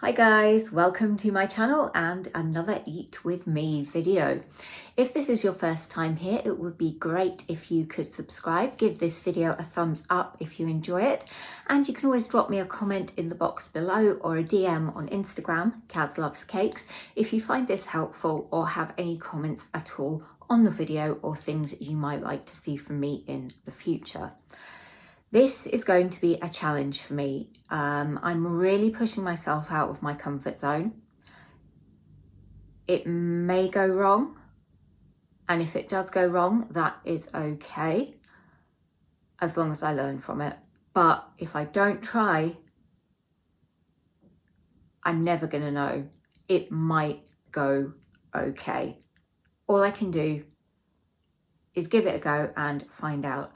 Hi guys, welcome to my channel and another Eat With Me video. If this is your first time here, it would be great if you could subscribe, give this video a thumbs up if you enjoy it, and you can always drop me a comment in the box below or a DM on Instagram, Kaz Loves Cakes, if you find this helpful or have any comments at all on the video or things you might like to see from me in the future. This is going to be a challenge for me. I'm really pushing myself out of my comfort zone. It may go wrong, and if it does go wrong, that is okay, as long as I learn from it. But if I don't try, I'm never gonna know. It might go okay. All I can do is give it a go and find out.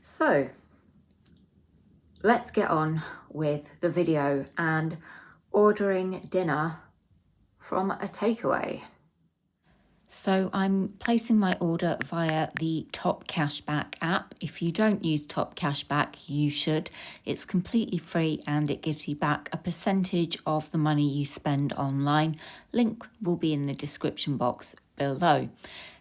So, let's get on with the video and ordering dinner from a takeaway. So I'm placing my order via the Top Cashback app. If you don't use Top Cashback, you should. It's completely free and it gives you back a percentage of the money you spend online. Link will be in the description box below.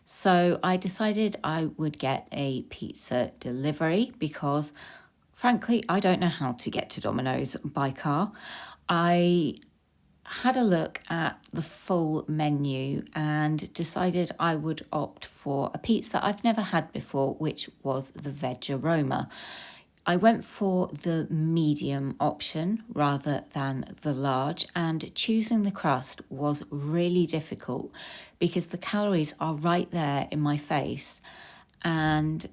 So I decided I would get a pizza delivery because frankly, I don't know how to get to Domino's by car. I had a look at the full menu and decided I would opt for a pizza I've never had before, which was the veg aroma. I went for the medium option rather than the large, and choosing the crust was really difficult because the calories are right there in my face, and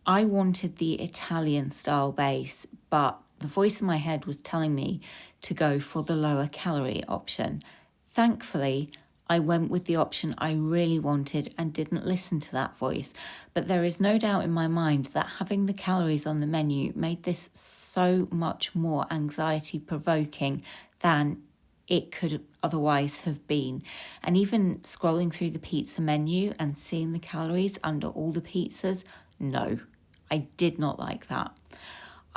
I wanted the Italian style base, but the voice in my head was telling me to go for the lower calorie option. Thankfully, I went with the option I really wanted and didn't listen to that voice. But there is no doubt in my mind that having the calories on the menu made this so much more anxiety provoking than it could otherwise have been. And even scrolling through the pizza menu and seeing the calories under all the pizzas, no, I did not like that.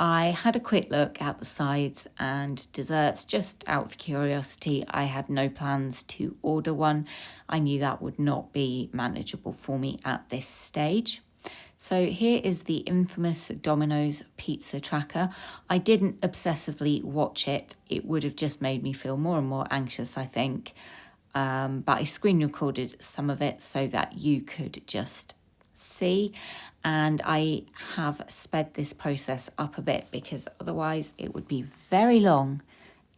I had a quick look at the sides and desserts just out of curiosity. I had no plans to order one. I knew that would not be manageable for me at this stage. So here is the infamous Domino's pizza tracker. I didn't obsessively watch it. It would have just made me feel more and more anxious, I think. But I screen recorded some of it so that you could just see, and I have sped this process up a bit because otherwise it would be very long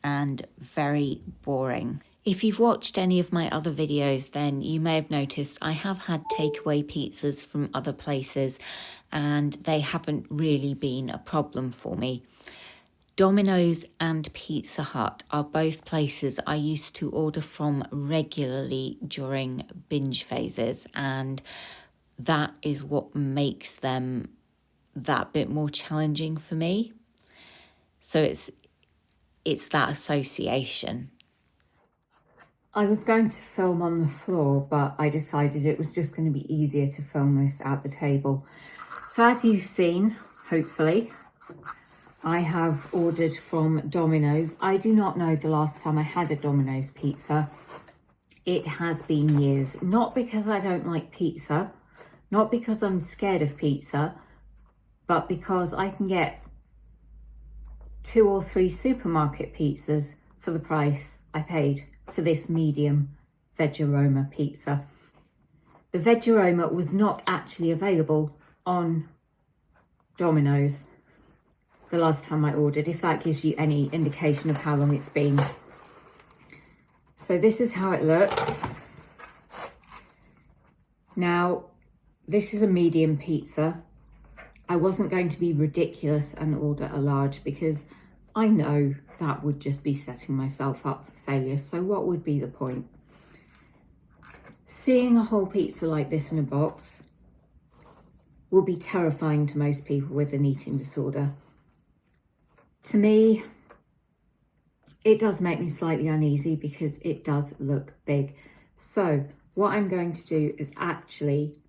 and very boring. If you've watched any of my other videos, then you may have noticed I have had takeaway pizzas from other places and they haven't really been a problem for me. Domino's and Pizza Hut are both places I used to order from regularly during binge phases, and that is what makes them that bit more challenging for me. So it's that association. I was going to film on the floor, but I decided it was just going to be easier to film this at the table. So as you've seen, hopefully, I have ordered from Domino's. I do not know the last time I had a Domino's pizza. It has been years. Not because I don't like pizza, not because I'm scared of pizza, but because I can get 2 or 3 supermarket pizzas for the price I paid for this medium veg aroma pizza. The veg aroma was not actually available on Domino's the last time I ordered, if that gives you any indication of how long it's been. So this is how it looks. Now, this is a medium pizza. I wasn't going to be ridiculous and order a large because I know that would just be setting myself up for failure. So what would be the point? Seeing a whole pizza like this in a box will be terrifying to most people with an eating disorder. To me, it does make me slightly uneasy because it does look big. So what I'm going to do is actually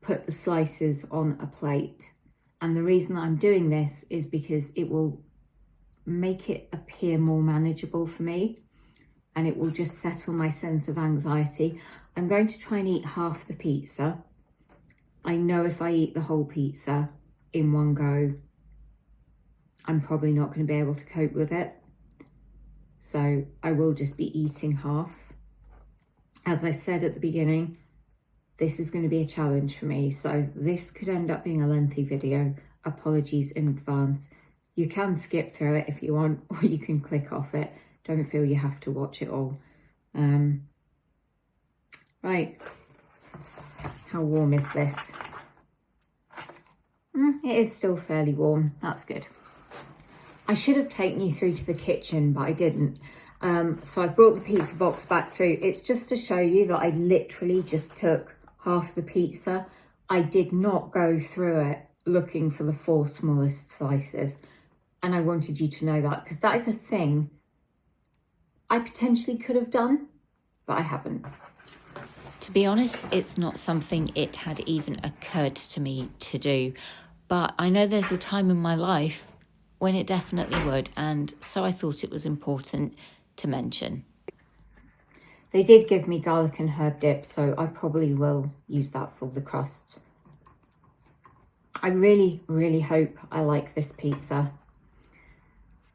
put the slices on a plate. And the reason that I'm doing this is because it will make it appear more manageable for me, and it will just settle my sense of anxiety. I'm going to try and eat half the pizza. I know if I eat the whole pizza in one go, I'm probably not going to be able to cope with it. So I will just be eating half. As I said at the beginning, this is going to be a challenge for me. So this could end up being a lengthy video. Apologies in advance. You can skip through it if you want, or you can click off it. Don't feel you have to watch it all. Right. How warm is this? It is still fairly warm. That's good. I should have taken you through to the kitchen, but I didn't. So I've brought the pizza box back through. It's just to show you that I literally just took half the pizza. I did not go through it looking for the 4 smallest slices. And I wanted you to know that, because that is a thing I potentially could have done, but I haven't. To be honest, it's not something it had even occurred to me to do. But I know there's a time in my life when it definitely would, and so I thought it was important to mention. They did give me garlic and herb dip, so I probably will use that for the crusts. I really, really hope I like this pizza.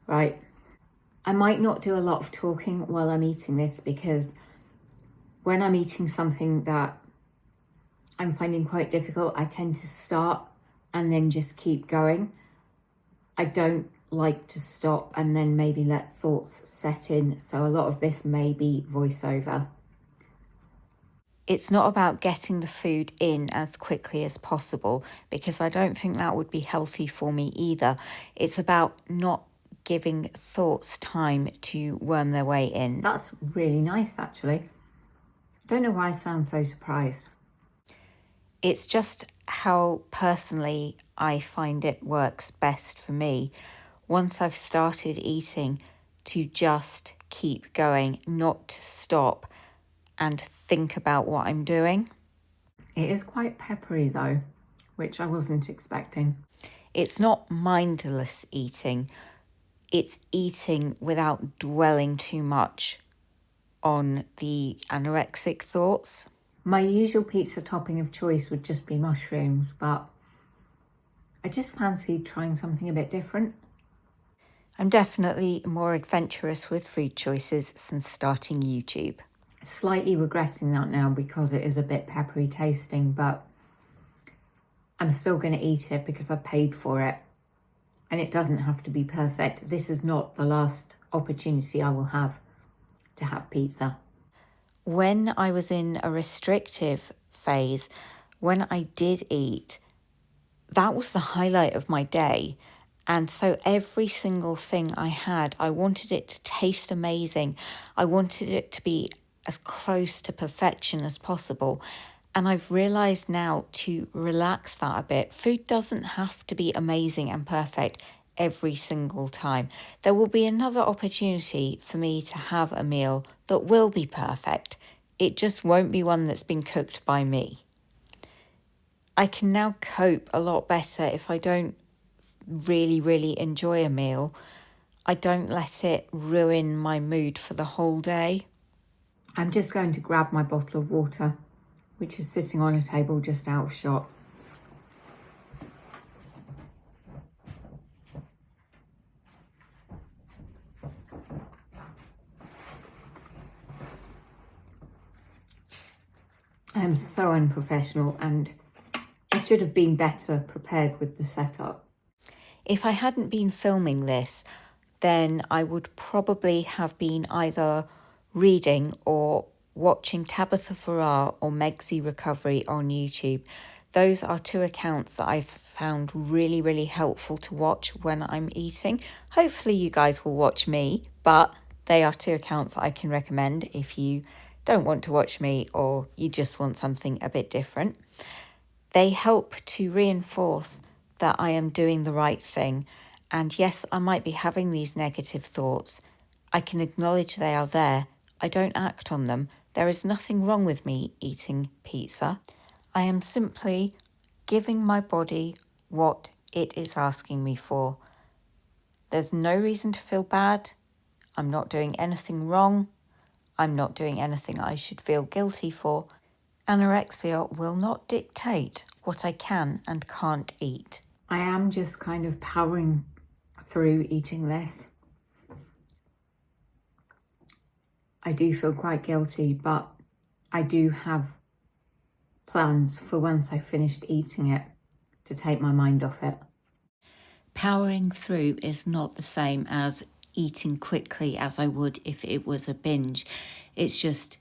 Right. I might not do a lot of talking while I'm eating this, because when I'm eating something that I'm finding quite difficult, I tend to start and then just keep going. I don't like to stop and then maybe let thoughts set in. So a lot of this may be voiceover. It's not about getting the food in as quickly as possible, because I don't think that would be healthy for me either. It's about not giving thoughts time to worm their way in. That's really nice, actually. I don't know why I sound so surprised. It's just how personally I find it works best for me. Once I've started eating, to just keep going, not to stop and think about what I'm doing. It is quite peppery though, which I wasn't expecting. It's not mindless eating. It's eating without dwelling too much on the anorexic thoughts. My usual pizza topping of choice would just be mushrooms, but I just fancied trying something a bit different. I'm definitely more adventurous with food choices since starting YouTube. Slightly regretting that now because it is a bit peppery tasting, but I'm still going to eat it because I've paid for it. And it doesn't have to be perfect. This is not the last opportunity I will have to have pizza. When I was in a restrictive phase, when I did eat, that was the highlight of my day. And so every single thing I had, I wanted it to taste amazing. I wanted it to be as close to perfection as possible. And I've realised now to relax that a bit. Food doesn't have to be amazing and perfect every single time. There will be another opportunity for me to have a meal that will be perfect. It just won't be one that's been cooked by me. I can now cope a lot better if I don't really enjoy a meal. I don't let it ruin my mood for the whole day. I'm just going to grab my bottle of water, which is sitting on a table just out of shot. I am so unprofessional, and I should have been better prepared with the setup. If I hadn't been filming this, then I would probably have been either reading or watching Tabitha Farrar or Megsy Recovery on YouTube. Those are 2 accounts that I've found really helpful to watch when I'm eating. Hopefully you guys will watch me, but they are 2 accounts I can recommend if you don't want to watch me or you just want something a bit different. They help to reinforce that I am doing the right thing. And yes, I might be having these negative thoughts. I can acknowledge they are there. I don't act on them. There is nothing wrong with me eating pizza. I am simply giving my body what it is asking me for. There's no reason to feel bad. I'm not doing anything wrong. I'm not doing anything I should feel guilty for. Anorexia will not dictate what I can and can't eat. I am just kind of powering through eating this. I do feel quite guilty, but I do have plans for once I've finished eating it to take my mind off it. Powering through is not the same as eating quickly as I would if it was a binge. It's just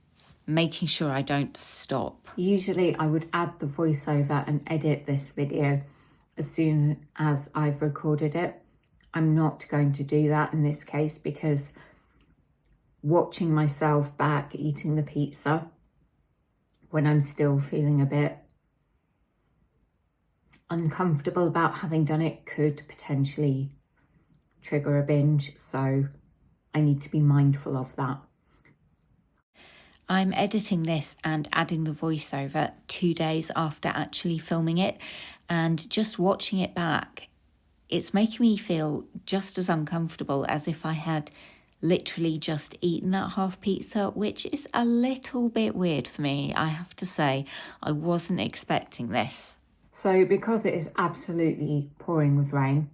making sure I don't stop. Usually I would add the voiceover and edit this video as soon as I've recorded it. I'm not going to do that in this case because watching myself back eating the pizza when I'm still feeling a bit uncomfortable about having done it could potentially trigger a binge, so I need to be mindful of that. I'm editing this and adding the voiceover 2 days after actually filming it, and just watching it back, it's making me feel just as uncomfortable as if I had literally just eaten that half pizza, which is a little bit weird for me, I have to say. I wasn't expecting this. So because it is absolutely pouring with rain,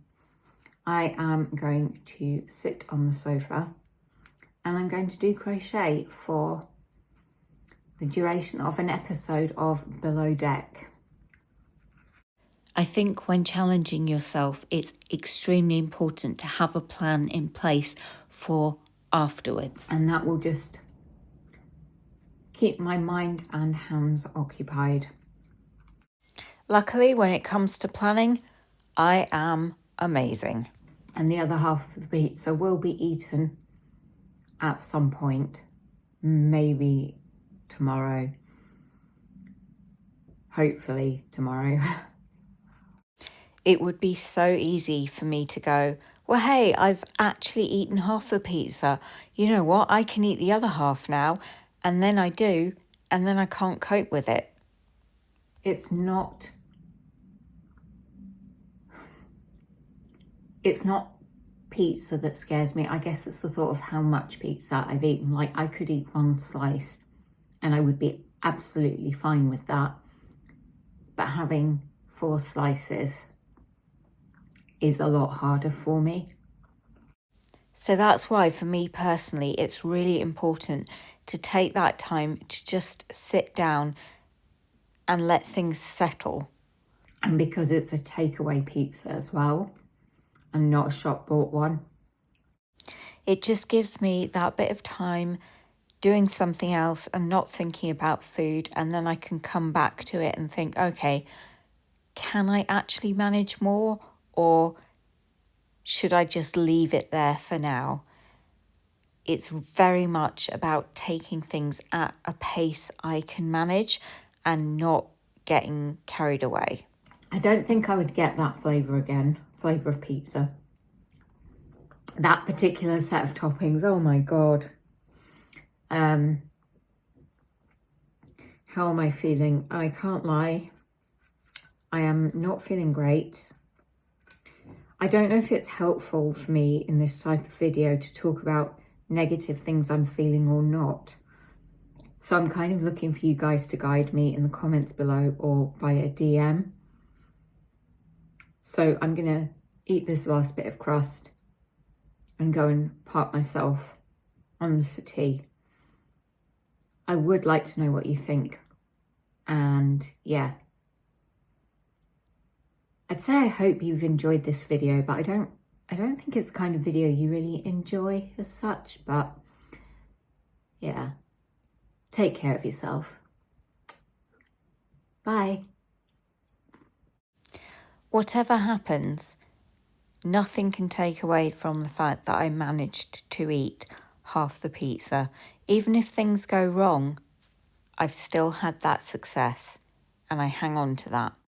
I am going to sit on the sofa and I'm going to do crochet for the duration of an episode of Below Deck. I think when challenging yourself, it's extremely important to have a plan in place for afterwards. And that will just keep my mind and hands occupied. Luckily, when it comes to planning, I am amazing. And the other half of the pizza will be eaten at some point, maybe tomorrow, hopefully tomorrow. It would be so easy for me to go, well, hey, I've actually eaten half the pizza. You know what? I can eat the other half now. And then I do, and then I can't cope with it. It's not pizza that scares me. I guess it's the thought of how much pizza I've eaten. Like, I could eat one slice and I would be absolutely fine with that. But having 4 slices is a lot harder for me. So that's why, for me personally, it's really important to take that time to just sit down and let things settle. And because it's a takeaway pizza as well, and not a shop bought one, it just gives me that bit of time doing something else and not thinking about food, and then I can come back to it and think, okay, can I actually manage more, or should I just leave it there for now? It's very much about taking things at a pace I can manage and not getting carried away. I don't think I would get that flavour again, flavour of pizza. That particular set of toppings, oh my God. How am I feeling? I can't lie. I am not feeling great. I don't know if it's helpful for me in this type of video to talk about negative things I'm feeling or not. So I'm kind of looking for you guys to guide me in the comments below or via DM. So I'm going to eat this last bit of crust and go and park myself on the settee. I would like to know what you think. And yeah, I'd say I hope you've enjoyed this video, but I don't think it's the kind of video you really enjoy as such, but yeah, take care of yourself. Bye. Whatever happens, nothing can take away from the fact that I managed to eat half the pizza. Even if things go wrong, I've still had that success, and I hang on to that.